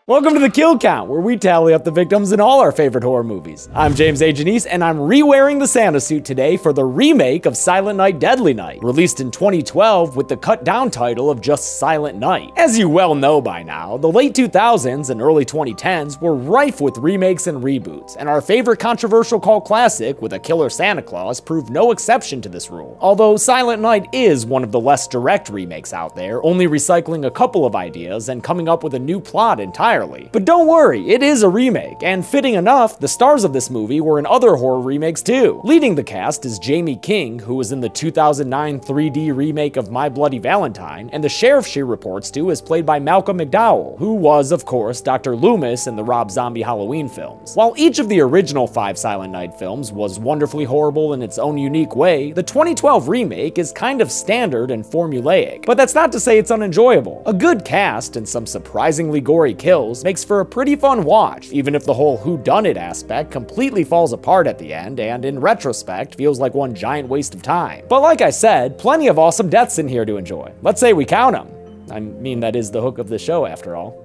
Welcome to the Kill Count, where we tally up the victims in all our favorite horror movies. I'm James A. Janice, and I'm re-wearing the Santa suit today for the remake of Silent Night, Deadly Night, released in 2012 with the cut-down title of just Silent Night. As you well know by now, the late 2000s and early 2010s were rife with remakes and reboots, and our favorite controversial cult classic with a killer Santa Claus proved no exception to this rule. Although Silent Night is one of the less direct remakes out there, only recycling a couple of ideas and coming up with a new plot entirely. But don't worry, it is a remake, and fitting enough, the stars of this movie were in other horror remakes too. Leading the cast is Jamie King, who was in the 2009 3D remake of My Bloody Valentine, and the sheriff she reports to is played by Malcolm McDowell, who was, of course, Dr. Loomis in the Rob Zombie Halloween films. While each of the original 5 Silent Night films was wonderfully horrible in its own unique way, the 2012 remake is kind of standard and formulaic. But that's not to say it's unenjoyable. A good cast and some surprisingly gory kills makes for a pretty fun watch, even if the whole whodunit aspect completely falls apart at the end and, in retrospect, feels like one giant waste of time. But like I said, plenty of awesome deaths in here to enjoy. Let's say we count them. I mean, that is the hook of the show, after all.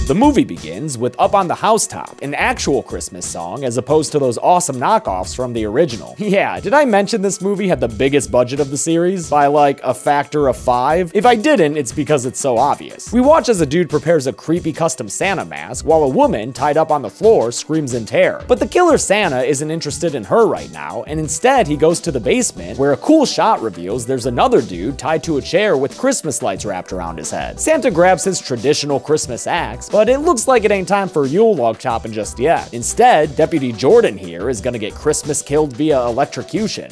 The movie begins with Up on the Housetop, an actual Christmas song as opposed to those awesome knockoffs from the original. Yeah, did I mention this movie had the biggest budget of the series? By like a factor of 5? If I didn't, it's because it's so obvious. We watch as a dude prepares a creepy custom Santa mask while a woman tied up on the floor screams in terror. But the killer Santa isn't interested in her right now, and instead he goes to the basement where a cool shot reveals there's another dude tied to a chair with Christmas lights wrapped around his head. Santa grabs his traditional Christmas axe, but it looks like it ain't time for Yule log chopping just yet. Instead, Deputy Jordan here is gonna get Christmas killed via electrocution.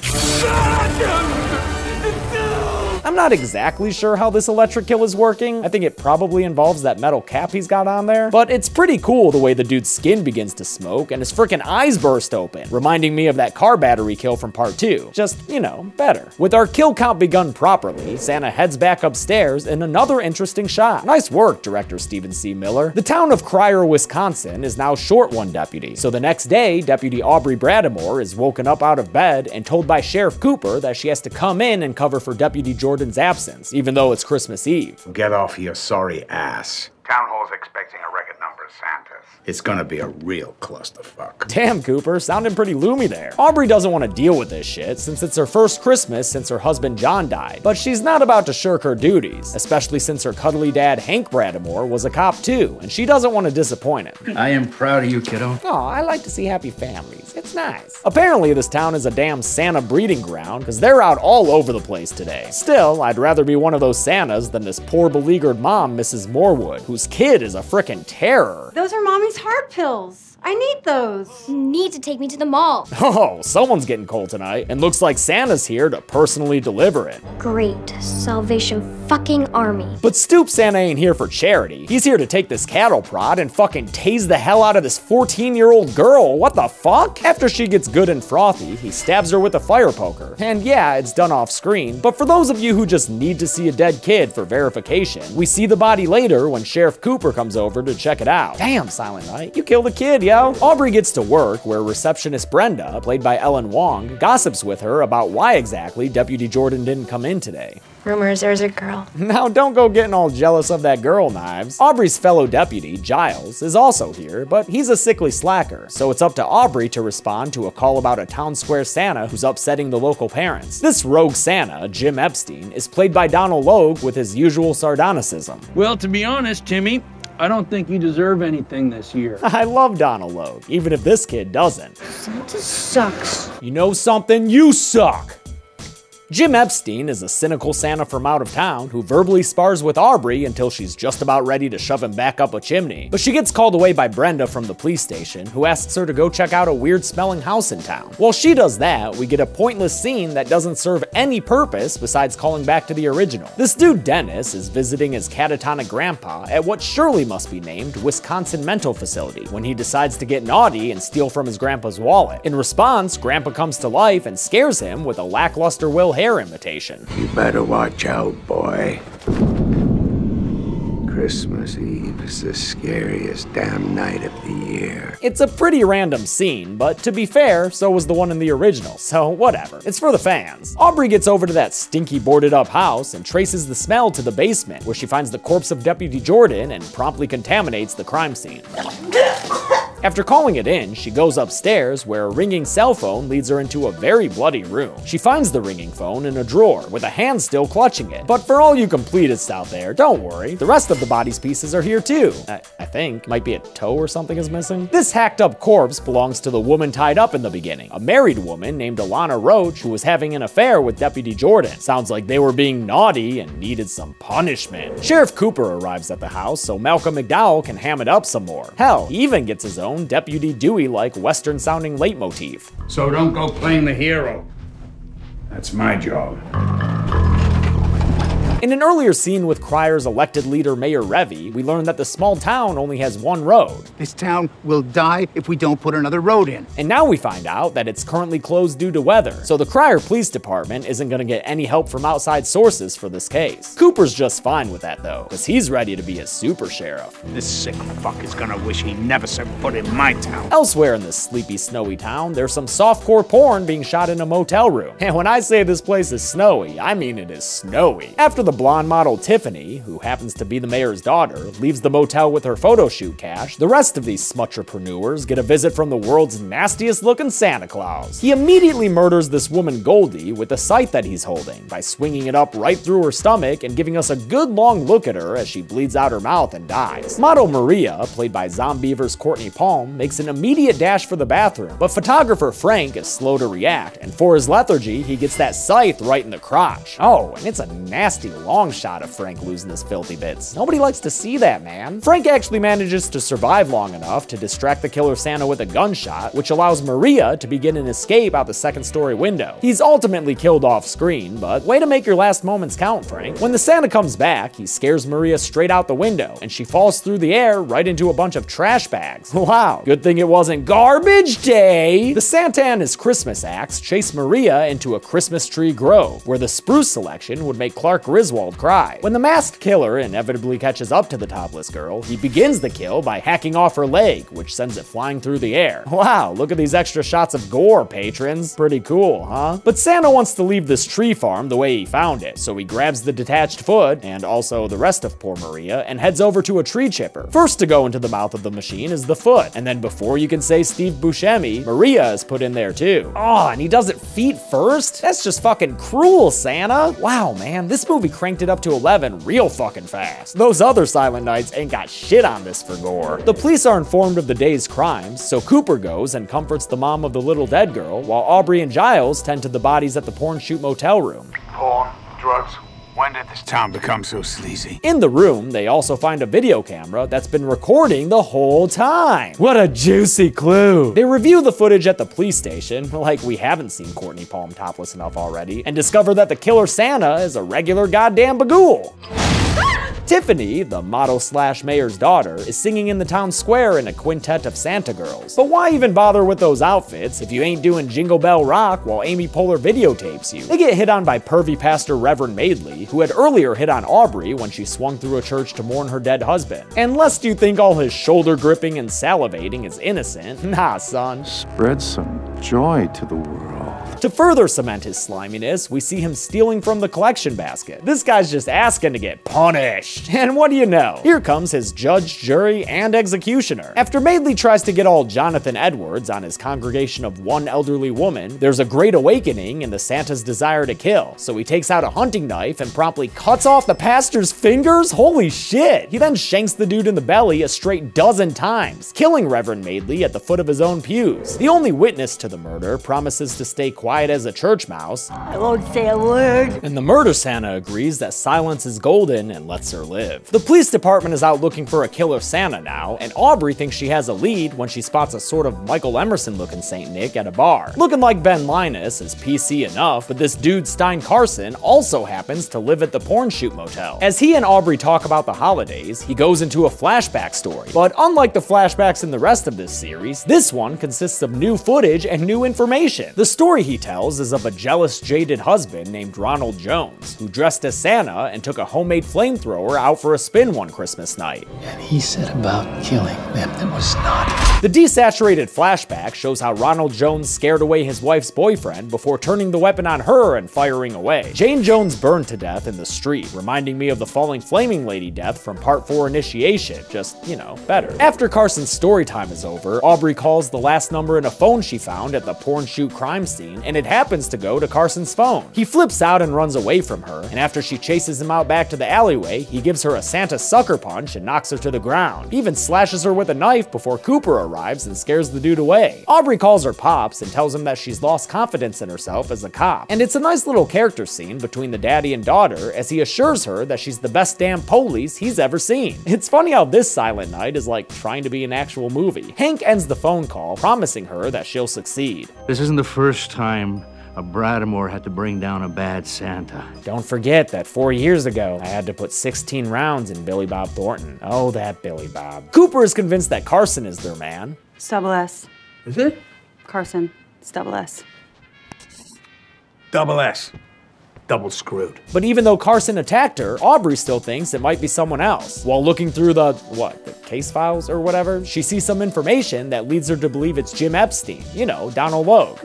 I'm not exactly sure how this electric kill is working. I think it probably involves that metal cap he's got on there. But it's pretty cool the way the dude's skin begins to smoke and his freaking eyes burst open, reminding me of that car battery kill from part 2. Just, you know, better. With our kill count begun properly, Santa heads back upstairs in another interesting shot. Nice work, director Stephen C. Miller. The town of Cryer, Wisconsin is now short one deputy. So the next day, Deputy Aubrey Bradamore is woken up out of bed and told by Sheriff Cooper that she has to come in and cover for Deputy Jordan's absence, even though it's Christmas Eve. Get off your sorry ass. Town hall's expecting a record number of Santas. It's gonna be a real clusterfuck. Damn, Cooper, sounding pretty loomy there. Aubrey doesn't want to deal with this shit since it's her first Christmas since her husband John died, but she's not about to shirk her duties, especially since her cuddly dad Hank Bradamore was a cop too, and she doesn't want to disappoint him. I am proud of you, kiddo. Oh, I like to see happy families. It's nice. Apparently, this town is a damn Santa breeding ground because they're out all over the place today. Still, I'd rather be one of those Santas than this poor beleaguered mom, Mrs. Morwood, whose kid is a frickin' terror. Those are Mommy's heart pills. I need those. You need to take me to the mall. Oh, someone's getting cold tonight, and looks like Santa's here to personally deliver it. Great. Salvation fucking army. But Stoop Santa ain't here for charity. He's here to take this cattle prod and fucking tase the hell out of this 14-year-old girl. What the fuck? After she gets good and frothy, he stabs her with a fire poker. And yeah, it's done off screen, but for those of you who just need to see a dead kid for verification, we see the body later when Sheriff Cooper comes over to check it out. Damn, Silent Night, you killed a kid, yo. Aubrey gets to work where receptionist Brenda, played by Ellen Wong, gossips with her about why exactly Deputy Jordan didn't come in today. Rumors there's a girl. Now don't go getting all jealous of that girl, Knives. Aubrey's fellow deputy, Giles, is also here, but he's a sickly slacker, so it's up to Aubrey to respond to a call about a town square Santa who's upsetting the local parents. This rogue Santa, Jim Epstein, is played by Donald Logue with his usual sardonicism. Well, to be honest, Timmy, I don't think you deserve anything this year. I love Donald Logue, even if this kid doesn't. Santa sucks. You know something? You suck! Jim Epstein is a cynical Santa from out of town who verbally spars with Aubrey until she's just about ready to shove him back up a chimney. But she gets called away by Brenda from the police station, who asks her to go check out a weird-smelling house in town. While she does that, we get a pointless scene that doesn't serve any purpose besides calling back to the original. This dude Dennis is visiting his catatonic grandpa at what surely must be named Wisconsin Mental Facility when he decides to get naughty and steal from his grandpa's wallet. In response, Grandpa comes to life and scares him with a lackluster Will hair imitation. You better watch out, boy. Christmas Eve is the scariest damn night of the year. It's a pretty random scene, but to be fair, so was the one in the original, so whatever. It's for the fans. Aubrey gets over to that stinky boarded up house and traces the smell to the basement, where she finds the corpse of Deputy Jordan and promptly contaminates the crime scene. After calling it in, she goes upstairs where a ringing cell phone leads her into a very bloody room. She finds the ringing phone in a drawer with a hand still clutching it. But for all you completists out there, don't worry, the rest of the body's pieces are here too. I think, might be a toe or something is missing. This hacked up corpse belongs to the woman tied up in the beginning, a married woman named Alana Roach who was having an affair with Deputy Jordan. Sounds like they were being naughty and needed some punishment. Sheriff Cooper arrives at the house so Malcolm McDowell can ham it up some more. Hell, he even gets his own Deputy Dewey-like Western-sounding leitmotif. So don't go playing the hero. That's my job. In an earlier scene with Cryer's elected leader Mayor Revy, we learn that the small town only has one road. This town will die if we don't put another road in. And now we find out that it's currently closed due to weather, so the Cryer Police Department isn't gonna get any help from outside sources for this case. Cooper's just fine with that though, because he's ready to be a super sheriff. This sick fuck is gonna wish he never set foot in my town. Elsewhere in this sleepy, snowy town, there's some softcore porn being shot in a motel room. And when I say this place is snowy, I mean it is snowy. After the blonde model Tiffany, who happens to be the mayor's daughter, leaves the motel with her photo shoot cash, the rest of these smutcherpreneurs get a visit from the world's nastiest looking Santa Claus. He immediately murders this woman Goldie with the scythe that he's holding by swinging it up right through her stomach and giving us a good long look at her as she bleeds out her mouth and dies. Model Maria, played by Zombiever's Courtney Palm, makes an immediate dash for the bathroom, but photographer Frank is slow to react, and for his lethargy, he gets that scythe right in the crotch. Oh, and it's a nasty long shot of Frank losing his filthy bits. Nobody likes to see that, man. Frank actually manages to survive long enough to distract the killer Santa with a gunshot, which allows Maria to begin an escape out the second-story window. He's ultimately killed off screen, but way to make your last moments count, Frank. When the Santa comes back, he scares Maria straight out the window, and she falls through the air right into a bunch of trash bags. Wow, good thing it wasn't garbage day! The Santa and his Christmas axe chase Maria into a Christmas tree grove, where the spruce selection would make Clark Griswold cry. When the masked killer inevitably catches up to the topless girl, he begins the kill by hacking off her leg, which sends it flying through the air. Wow, look at these extra shots of gore, patrons. Pretty cool, huh? But Santa wants to leave this tree farm the way he found it, so he grabs the detached foot, and also the rest of poor Maria, and heads over to a tree chipper. First to go into the mouth of the machine is the foot, and then before you can say Steve Buscemi, Maria is put in there too. Oh, and he does it feet first? That's just fucking cruel, Santa. Wow, man, this movie cranked it up to 11 real fucking fast. Those other Silent Nights ain't got shit on this for gore. The police are informed of the day's crimes, so Cooper goes and comforts the mom of the little dead girl, while Aubrey and Giles tend to the bodies at the porn shoot motel room. Porn, drugs. When did this town become so sleazy? In the room, they also find a video camera that's been recording the whole time. What a juicy clue. They review the footage at the police station, like we haven't seen Courtney Palm topless enough already, and discover that the killer Santa is a regular goddamn bagool. Tiffany, the model/mayor's daughter, is singing in the town square in a quintet of Santa girls. But why even bother with those outfits if you ain't doing Jingle Bell Rock while Amy Poehler videotapes you? They get hit on by pervy pastor Reverend Madeley, who had earlier hit on Aubrey when she swung through a church to mourn her dead husband. And lest you think all his shoulder gripping and salivating is innocent, nah son. Spread some joy to the world. To further cement his sliminess, we see him stealing from the collection basket. This guy's just asking to get punished. And what do you know? Here comes his judge, jury, and executioner. After Madeley tries to get all Jonathan Edwards on his congregation of one elderly woman, there's a great awakening in the Santa's desire to kill, so he takes out a hunting knife and promptly cuts off the pastor's fingers? Holy shit! He then shanks the dude in the belly a straight dozen times, killing Reverend Madeley at the foot of his own pews. The only witness to the murder promises to stay quiet as a church mouse. I won't say a word. And the murder Santa agrees that silence is golden and lets her live. The police department is out looking for a killer Santa now, and Aubrey thinks she has a lead when she spots a sort of Michael Emerson looking Saint Nick at a bar. Looking like Ben Linus is PC enough, but this dude Stein Carson also happens to live at the porn shoot motel. As he and Aubrey talk about the holidays, he goes into a flashback story. But unlike the flashbacks in the rest of this series, this one consists of new footage and new information. The story he tells is of a jealous, jaded husband named Ronald Jones, who dressed as Santa and took a homemade flamethrower out for a spin one Christmas night. And he said about killing them, that was not. The desaturated flashback shows how Ronald Jones scared away his wife's boyfriend before turning the weapon on her and firing away. Jane Jones burned to death in the street, reminding me of the falling flaming lady death from Part 4 Initiation, just, you know, better. After Carson's story time is over, Aubrey calls the last number in a phone she found at the porn shoot crime scene, and it happens to go to Carson's phone. He flips out and runs away from her, and after she chases him out back to the alleyway, he gives her a Santa sucker punch and knocks her to the ground. He even slashes her with a knife before Cooper arrives and scares the dude away. Aubrey calls her pops and tells him that she's lost confidence in herself as a cop. And it's a nice little character scene between the daddy and daughter as he assures her that she's the best damn police he's ever seen. It's funny how this Silent Night is like trying to be an actual movie. Hank ends the phone call, promising her that she'll succeed. This isn't the first time a Bradamore had to bring down a bad Santa. Don't forget that 4 years ago, I had to put 16 rounds in Billy Bob Thornton. Oh, that Billy Bob. Cooper is convinced that Carson is their man. It's double S. Is it? Carson, it's double S. Double S. Double screwed. But even though Carson attacked her, Aubrey still thinks it might be someone else. While looking through the case files or whatever, she sees some information that leads her to believe it's Jim Epstein, you know, Donald Logue.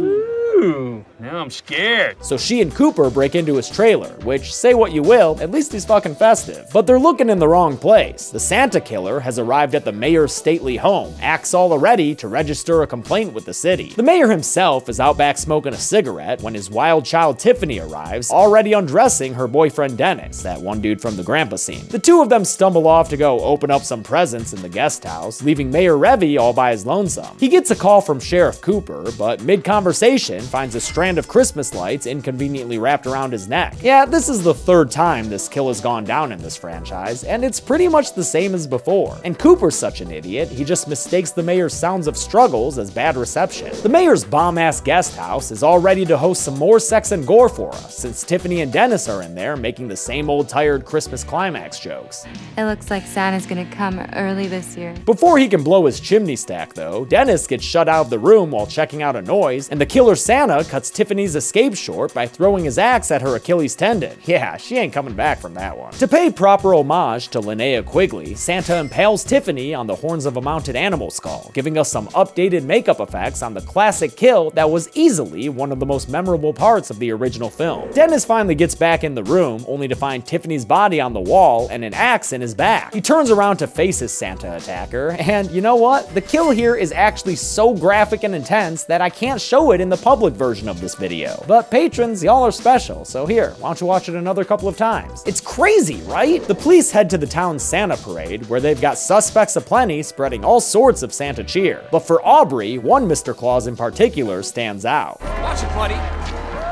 Ooh, now I'm scared. So she and Cooper break into his trailer, which, say what you will, at least he's fucking festive. But they're looking in the wrong place. The Santa killer has arrived at the mayor's stately home, acts all ready to register a complaint with the city. The mayor himself is out back smoking a cigarette when his wild child Tiffany arrives, already undressing her boyfriend Dennis, that one dude from the grandpa scene. The two of them stumble off to go open up some presents in the guest house, leaving Mayor Revy all by his lonesome. He gets a call from Sheriff Cooper, but mid-conversation finds a strand of Christmas lights inconveniently wrapped around his neck. Yeah, this is the third time this kill has gone down in this franchise, and it's pretty much the same as before. And Cooper's such an idiot, he just mistakes the mayor's sounds of struggles as bad reception. The mayor's bomb-ass guest house is all ready to host some more sex and gore for us, since Tiffany and Dennis are in there making the same old tired Christmas climax jokes. It looks like Santa's gonna come early this year. Before he can blow his chimney stack though, Dennis gets shut out of the room while checking out a noise, and the killer Santa cuts Tiffany's escape short by throwing his axe at her Achilles tendon. Yeah, she ain't coming back from that one. To pay proper homage to Linnea Quigley, Santa impales Tiffany on the horns of a mounted animal skull, giving us some updated makeup effects on the classic kill that was easily one of the most memorable parts of the original film. Dennis finally gets back in the room, only to find Tiffany's body on the wall and an axe in his back. He turns around to face his Santa attacker, and you know what? The kill here is actually so graphic and intense that I can't show it in the public version of this video. But patrons, y'all are special, so here, why don't you watch it another couple of times? It's crazy, right? The police head to the town's Santa parade, where they've got suspects aplenty spreading all sorts of Santa cheer. But for Aubrey, one Mr. Claus in particular stands out. Watch it, buddy.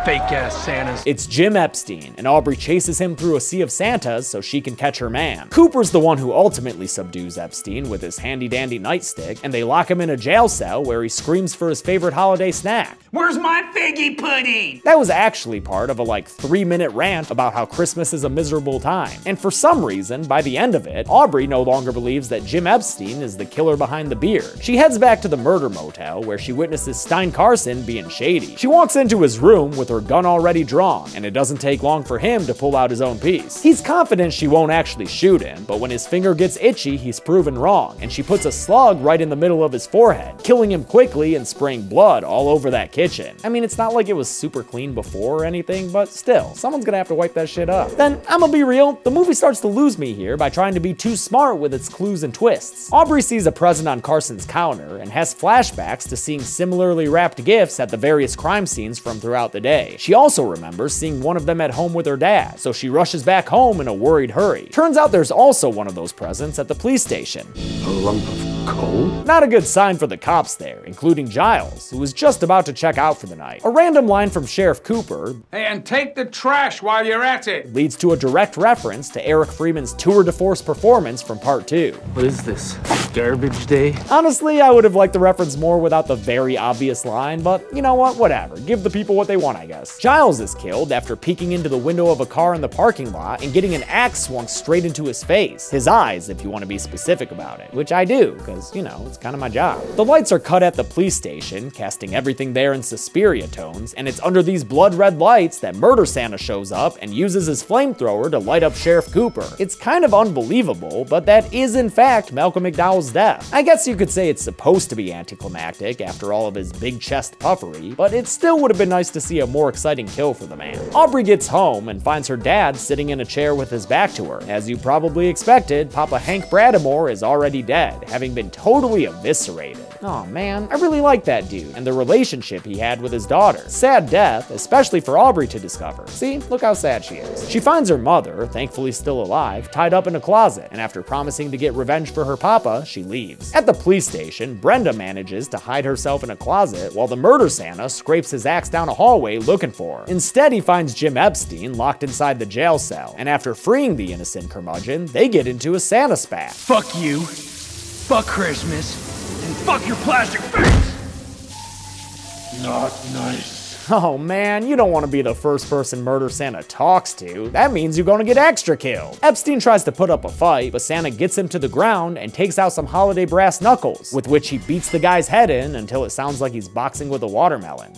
Fake-ass Santas. It's Jim Epstein, and Aubrey chases him through a sea of Santas so she can catch her man. Cooper's the one who ultimately subdues Epstein with his handy-dandy nightstick, and they lock him in a jail cell where he screams for his favorite holiday snack. Where's my figgy pudding? That was actually part of a 3-minute rant about how Christmas is a miserable time. And for some reason, by the end of it, Aubrey no longer believes that Jim Epstein is the killer behind the beard. She heads back to the murder motel where she witnesses Stein Carson being shady. She walks into his room with her gun already drawn, and it doesn't take long for him to pull out his own piece. He's confident she won't actually shoot him, but when his finger gets itchy, he's proven wrong, and she puts a slug right in the middle of his forehead, killing him quickly and spraying blood all over that kitchen. I mean, it's not like it was super clean before or anything, but still, someone's gonna have to wipe that shit up. Then, I'm gonna be real, the movie starts to lose me here by trying to be too smart with its clues and twists. Aubrey sees a present on Carson's counter and has flashbacks to seeing similarly wrapped gifts at the various crime scenes from throughout the day. She also remembers seeing one of them at home with her dad, so she rushes back home in a worried hurry. Turns out there's also one of those presents at the police station. A lump of coal? Not a good sign for the cops there, including Giles, who was just about to check out for the night. A random line from Sheriff Cooper, Hey, and take the trash while you're at it, leads to a direct reference to Eric Freeman's tour de force performance from Part 2. What is this? Garbage day? Honestly, I would have liked the reference more without the very obvious line, but you know what, whatever. Give the people what they want, I guess. Giles is killed after peeking into the window of a car in the parking lot and getting an axe swung straight into his face. His eyes, if you want to be specific about it, which I do, because because, you know, it's kind of my job. The lights are cut at the police station, casting everything there in Suspiria tones, and it's under these blood red lights that Murder Santa shows up and uses his flamethrower to light up Sheriff Cooper. It's kind of unbelievable, but that is in fact Malcolm McDowell's death. I guess you could say it's supposed to be anticlimactic after all of his big chest puffery, but it still would have been nice to see a more exciting kill for the man. Aubrey gets home and finds her dad sitting in a chair with his back to her. As you probably expected, Papa Hank Bradamore is already dead, having been totally eviscerated. Oh man, I really like that dude and the relationship he had with his daughter. Sad death, especially for Aubrey to discover. See, look how sad she is. She finds her mother, thankfully still alive, tied up in a closet, and after promising to get revenge for her papa, she leaves. At the police station, Brenda manages to hide herself in a closet while the Murder Santa scrapes his axe down a hallway looking for her. Instead, he finds Jim Epstein locked inside the jail cell, and after freeing the innocent curmudgeon, they get into a Santa spat. Fuck you, fuck Christmas, and fuck your plastic face! Not nice. Oh man, you don't want to be the first person Murder Santa talks to. That means you're gonna get extra killed. Epstein tries to put up a fight, but Santa gets him to the ground and takes out some holiday brass knuckles, with which he beats the guy's head in until it sounds like he's boxing with a watermelon.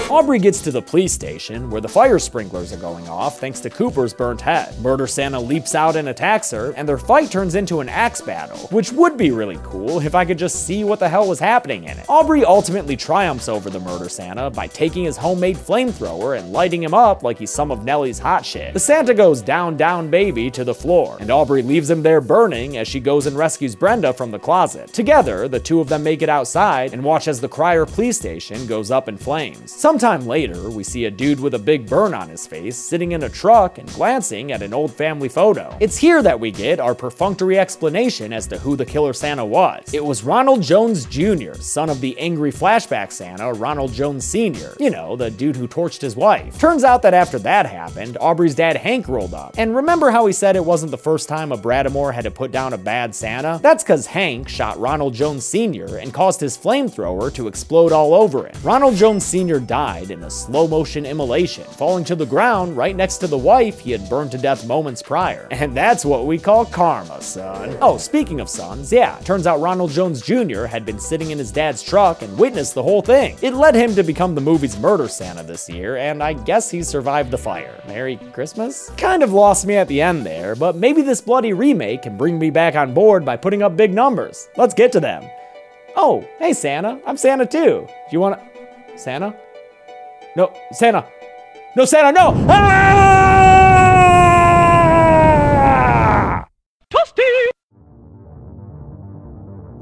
Aubrey gets to the police station, where the fire sprinklers are going off thanks to Cooper's burnt head. Murder Santa leaps out and attacks her, and their fight turns into an axe battle, which would be really cool if I could just see what the hell was happening in it. Aubrey ultimately triumphs over the Murder Santa by taking his homemade flamethrower and lighting him up like he's some of Nellie's hot shit. The Santa goes down, down, baby to the floor, and Aubrey leaves him there burning as she goes and rescues Brenda from the closet. Together, the two of them make it outside and watch as the Crier police station goes up in flames. Sometime later, we see a dude with a big burn on his face sitting in a truck and glancing at an old family photo. It's here that we get our perfunctory explanation as to who the killer Santa was. It was Ronald Jones Jr., son of the angry flashback Santa, Ronald Jones Sr., you know, the dude who torched his wife. Turns out that after that happened, Aubrey's dad Hank rolled up. And remember how he said it wasn't the first time a Bradamore had to put down a bad Santa? That's because Hank shot Ronald Jones Sr. and caused his flamethrower to explode all over him. Ronald Jones Sr. died in a slow-motion immolation, falling to the ground right next to the wife he had burned to death moments prior. And that's what we call karma, son. Oh, speaking of sons, yeah, turns out Ronald Jones Jr. had been sitting in his dad's truck and witnessed the whole thing. It led him to become the movie's Murder Santa this year, and I guess he survived the fire. Merry Christmas? Kind of lost me at the end there, but maybe this bloody remake can bring me back on board by putting up big numbers. Let's get to them. Oh, hey Santa, I'm Santa too. Do you wanna... Santa? No, Santa. No, Santa, no! Ah! Toasty!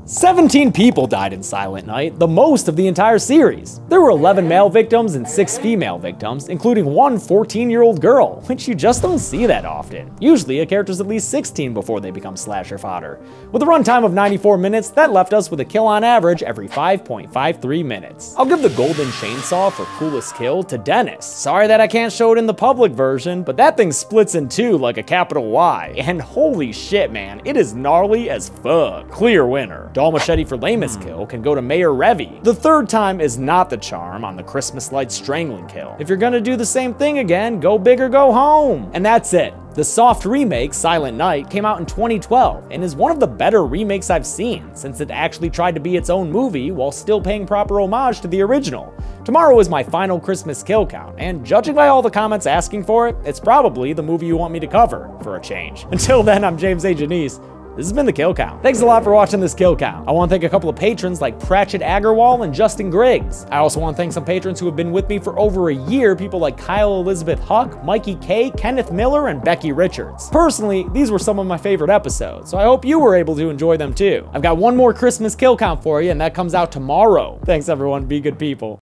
17 people died in Silent Night, the most of the entire series. There were 11 male victims and 6 female victims, including one 14-year-old girl, which you just don't see that often. Usually a character's at least 16 before they become slasher fodder. With a runtime of 94 minutes, that left us with a kill on average every 5.53 minutes. I'll give the golden chainsaw for coolest kill to Dennis. Sorry that I can't show it in the public version, but that thing splits in two like a capital Y, and holy shit man, it is gnarly as fuck. Clear winner. Doll Machete for lamest kill can go to Mayor Revy. The third time is not the charm on the Christmas light strangling kill. If you're gonna do the same thing again, go big or go home. And that's it. The soft remake, Silent Night, came out in 2012 and is one of the better remakes I've seen, since it actually tried to be its own movie while still paying proper homage to the original. Tomorrow is my final Christmas kill count, and judging by all the comments asking for it, it's probably the movie you want me to cover, for a change. Until then, I'm James A. Janice. This has been the Kill Count. Thanks a lot for watching this Kill Count. I want to thank a couple of patrons like Pratchett Agarwal and Justin Griggs. I also want to thank some patrons who have been with me for over a year, people like Kyle Elizabeth Huck, Mikey K, Kenneth Miller, and Becky Richards. Personally, these were some of my favorite episodes, so I hope you were able to enjoy them too. I've got one more Christmas Kill Count for you, and that comes out tomorrow. Thanks everyone, be good people.